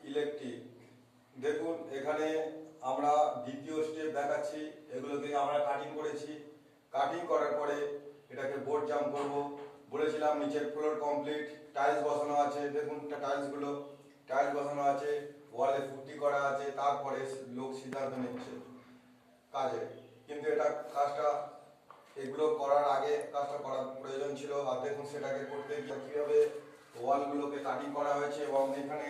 Electric. দেখুন এখানে আমরা দ্বিতীয় স্টেপ দেখাচ্ছি। এগুলোকে আমরা কাটিং করেছি। কাটিং করার পরে এটাকে বোর্ড জাম করব। বলেছিলাম নিচের ফ্লোর কমপ্লিট, টাইলস বসানো আছে। দেখুন টাইলস বসানো আছে, ওয়ালে পুট্টি করা আছে। তারপরে লোক সিদ্ধান্ত নিচ্ছে কাজে, কিন্তু এটা কাজটা এগুলো করার আগে কাজটা করার প্রয়োজন ছিল। আর দেখুন সেটাকে করতে গিয়ে কীভাবে ওয়ালগুলোকে কাটিং করা হয়েছে। এবং এখানে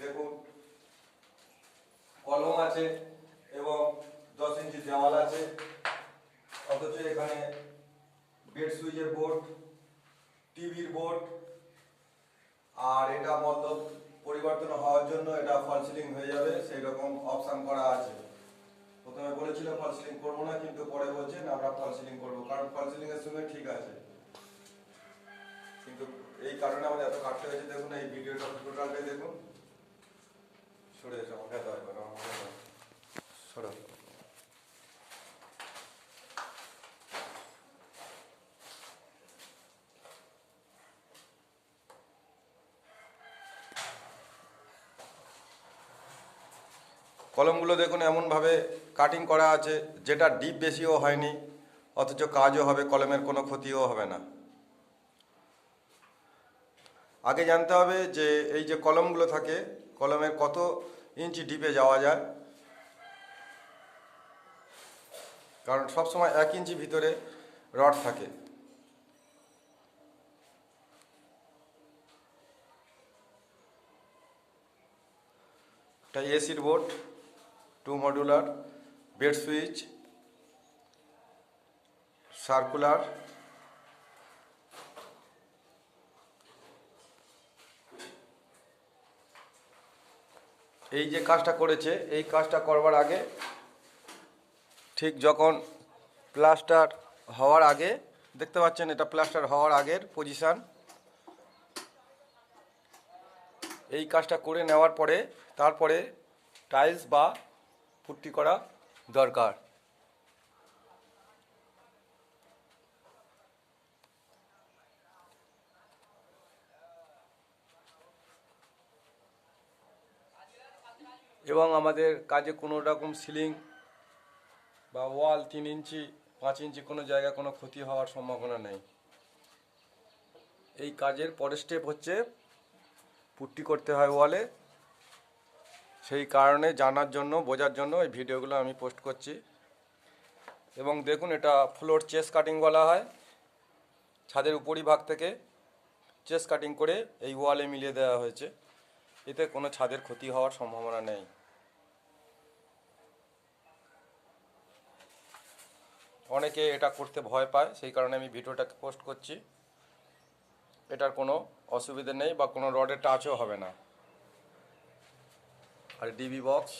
দেখুন কলম আছে এবং 10 ইঞ্চি দেওয়াল আছে, অথচ এখানে বেড সুইচের বোর্ড, টিভির বোর্ড, আর এটা মতলব পরিবর্তন হওয়ার জন্য এটা ফল সিলিং হয়ে যাবে সেই রকম অপশন করা আছে। প্রথমে বলেছিল ফল সিলিং করবো না, কিন্তু পরে বলছেন আমরা ফল সিলিং করবো, কারণ ফল সিলিং এর সঙ্গে ঠিক আছে। কিন্তু এই কারণে আমাদের এত কাটতে হয়েছে। দেখুন এই ভিডিওটা টোটালটাই দেখুন। সরে এসে আমাকে সরো। কলমগুলো দেখুন এমনভাবে কাটিং করা আছে যেটা ডিপ বেশিও হয়নি, অথচ কাজও হবে, কলমের কোনো ক্ষতিও হবে না। আগে জানতে হবে যে এই যে কলমগুলো থাকে, কলমের কত ইঞ্চি ডিপে যাওয়া যায়, কারণ সবসময় 1 ইঞ্চি ভিতরে রড থাকে। এটা এসির board, 2 modular, bed switch, circular. এই যে কাজটা করেছে, এই কাজটা করবার আগে ঠিক যখন প্লাস্টার হওয়ার আগে, দেখতে পাচ্ছেন এটা প্লাস্টার হওয়ার আগের পজিশান। এই কাজটা করে নেওয়ার পরে তারপরে টাইলস বা পুট্টি করা দরকার। এবং আমাদের কাজে কোনো রকম সিলিং বা ওয়াল 3 ইঞ্চি 5 ইঞ্চি কোনো জায়গায় কোনো ক্ষতি হওয়ার সম্ভাবনা নেই। এই কাজের পরের স্টেপ হচ্ছে পুট্টি করতে হয় ওয়ালে। সেই কারণে জানার জন্য, বোঝার জন্য এই ভিডিওগুলো আমি পোস্ট করছি। এবং দেখুন এটা ফ্লোর চেস কাটিং বলা হয়। ছাদের উপরিভাগ থেকে চেস কাটিং করে এই ওয়ালে মিলিয়ে দেওয়া হয়েছে, এতে কোনো ছাদের ক্ষতি হওয়ার সম্ভাবনা নেই। অনেকে এটা করতে ভয় পায়, সেই কারণে আমি ভিডিওটাকে পোস্ট করছি। এটার কোনো অসুবিধা নেই বা কোনো রডে টাচও হবে না। আর ডিবি বক্স